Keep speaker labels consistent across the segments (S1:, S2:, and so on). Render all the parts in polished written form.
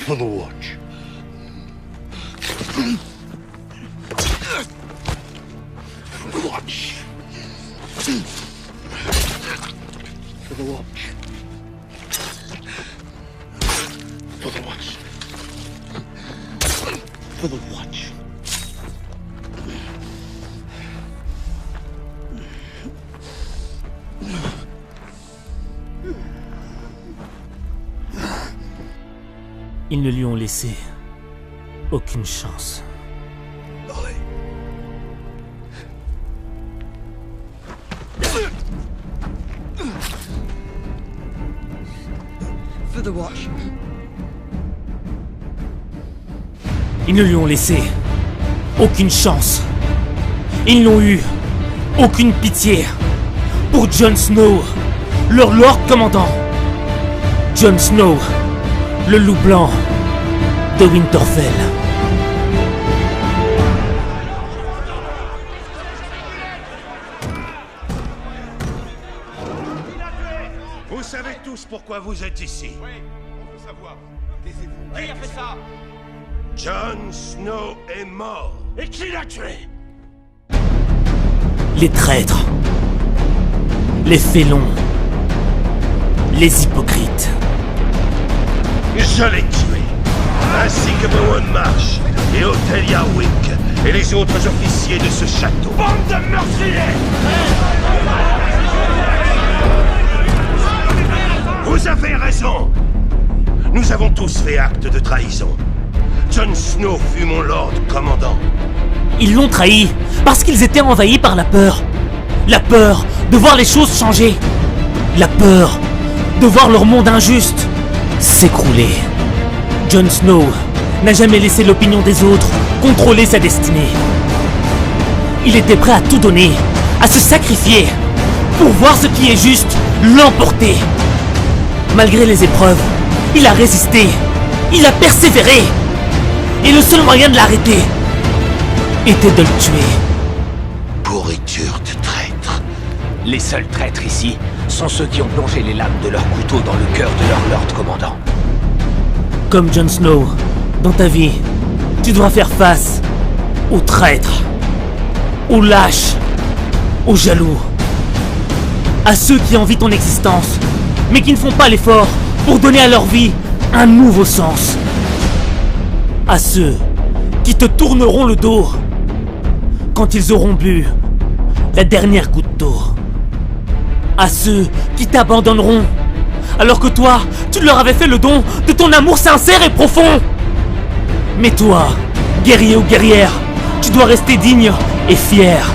S1: For the watch. For the watch. For the watch. For the watch. For the watch.
S2: Ils ne lui ont laissé aucune chance.
S3: For the watch.
S2: Ils ne lui ont laissé aucune chance. Ils n'ont eu aucune pitié pour Jon Snow, leur Lord Commandant. Jon Snow, le loup blanc de Winterfell.
S4: Vous savez tous pourquoi vous êtes ici.
S5: Oui, on veut savoir. Taisez-vous. Qui a fait ça?
S4: Jon Snow est mort.
S1: Et qui l'a tué?
S2: Les traîtres, les félons, les hypocrites.
S4: Je l'ai tué, ainsi que Bowen Marsh et Otelia Wick et les autres officiers de ce château. Bande de meurtriers! Vous avez raison. Nous avons tous fait acte de trahison. Jon Snow fut mon Lord Commandant.
S2: Ils l'ont trahi parce qu'ils étaient envahis par la peur. La peur de voir les choses changer. La peur de voir leur monde injuste s'écrouler. Jon Snow n'a jamais laissé l'opinion des autres contrôler sa destinée. Il était prêt à tout donner, à se sacrifier, pour voir ce qui est juste l'emporter. Malgré les épreuves, il a résisté, il a persévéré. Et le seul moyen de l'arrêter était de le tuer.
S4: Pourriture de traître.
S6: Les seuls traîtres ici sont ceux qui ont plongé les lames de leur couteau dans le cœur de leur Lord Commandant.
S2: Comme Jon Snow, dans ta vie, tu dois faire face aux traîtres, aux lâches, aux jaloux, à ceux qui envient ton existence, mais qui ne font pas l'effort pour donner à leur vie un nouveau sens. À ceux qui te tourneront le dos quand ils auront bu la dernière goutte d'eau. À ceux qui t'abandonneront alors que toi, tu leur avais fait le don de ton amour sincère et profond. Mais toi, guerrier ou guerrière, tu dois rester digne et fier.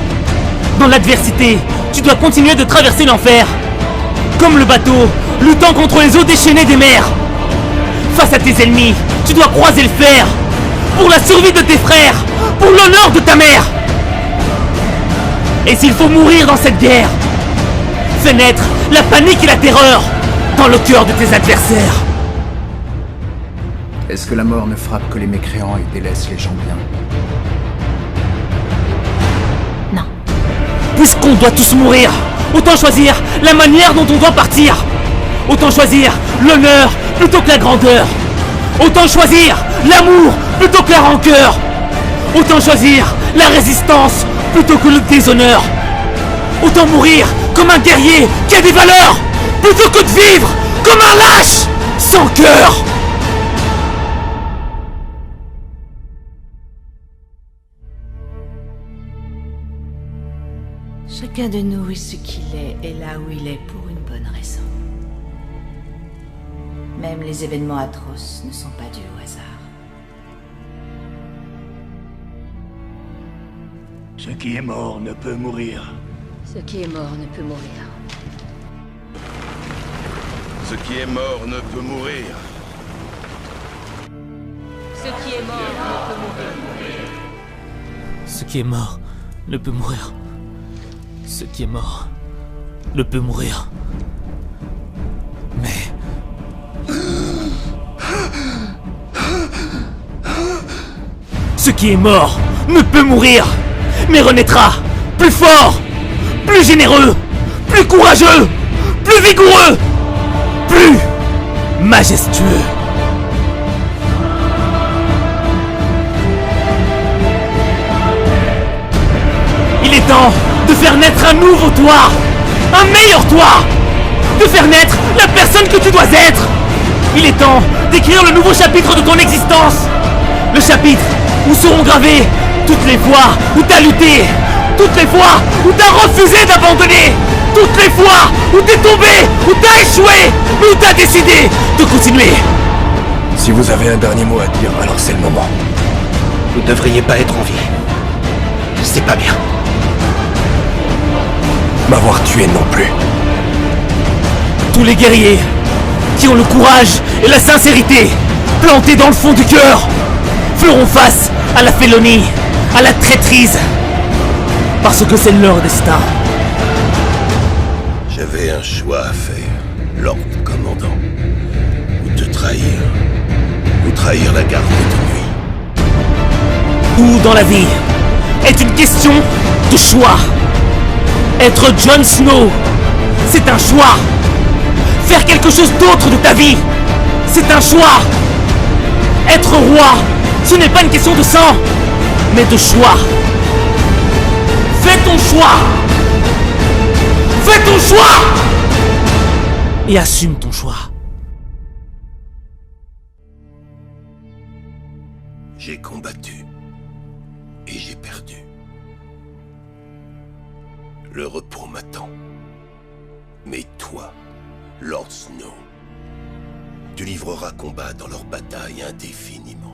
S2: Dans l'adversité, tu dois continuer de traverser l'enfer. Comme le bateau, luttant contre les eaux déchaînées des mers. Face à tes ennemis, tu dois croiser le fer. Pour la survie de tes frères, pour l'honneur de ta mère. Et s'il faut mourir dans cette guerre, fais naître la panique et la terreur dans le cœur de tes adversaires.
S7: Est-ce que la mort ne frappe que les mécréants et délaisse les gens bien?
S2: Non. Puisqu'on doit tous mourir, autant choisir la manière dont on doit partir. Autant choisir l'honneur plutôt que la grandeur. Autant choisir l'amour plutôt que la rancœur. Autant choisir la résistance plutôt que le déshonneur. Autant mourir comme un guerrier qui a des valeurs plutôt que de vivre comme un lâche sans cœur.
S8: Chacun de nous est ce qu'il est et là où il est pour une bonne raison. Même les événements atroces ne sont pas dus au hasard.
S1: Ce qui est mort ne peut mourir.
S9: Ce qui est mort ne peut mourir.
S5: Ce qui est mort ne peut mourir.
S9: Ce qui est mort ne peut mourir.
S2: Ce qui est mort ne peut mourir. Ce qui est mort ne peut mourir. Mais... Ce qui est mort ne peut mourir, mais renaîtra plus fort, plus généreux, plus courageux, plus vigoureux, plus majestueux. temps de faire naître un nouveau toi, un meilleur toi, de faire naître la personne que tu dois être. Il est temps d'écrire le nouveau chapitre de ton existence. Le chapitre où seront gravées toutes les fois où t'as lutté, toutes les fois où t'as refusé d'abandonner, toutes les fois où t'es tombé, où t'as échoué, mais où t'as décidé de continuer.
S4: Si vous avez un dernier mot à dire, alors c'est le moment.
S6: Vous devriez pas être en vie. C'est pas bien.
S4: M'avoir tué non plus.
S2: Tous les guerriers qui ont le courage et la sincérité plantés dans le fond du cœur feront face à la félonie, à la traîtrise, parce que c'est leur destin.
S4: J'avais un choix à faire, Lord Commandant. Ou te trahir, ou trahir la garde de nuit.
S2: Tout dans la vie est une question de choix. Être Jon Snow, c'est un choix. Faire quelque chose d'autre de ta vie, c'est un choix. Être roi, ce n'est pas une question de sang, mais de choix. Fais ton choix. Fais ton choix. Et assume ton choix.
S4: J'ai combattu. Et j'ai perdu. Le repos m'attend. Mais toi, Lord Snow, tu livreras combat dans leur bataille indéfiniment.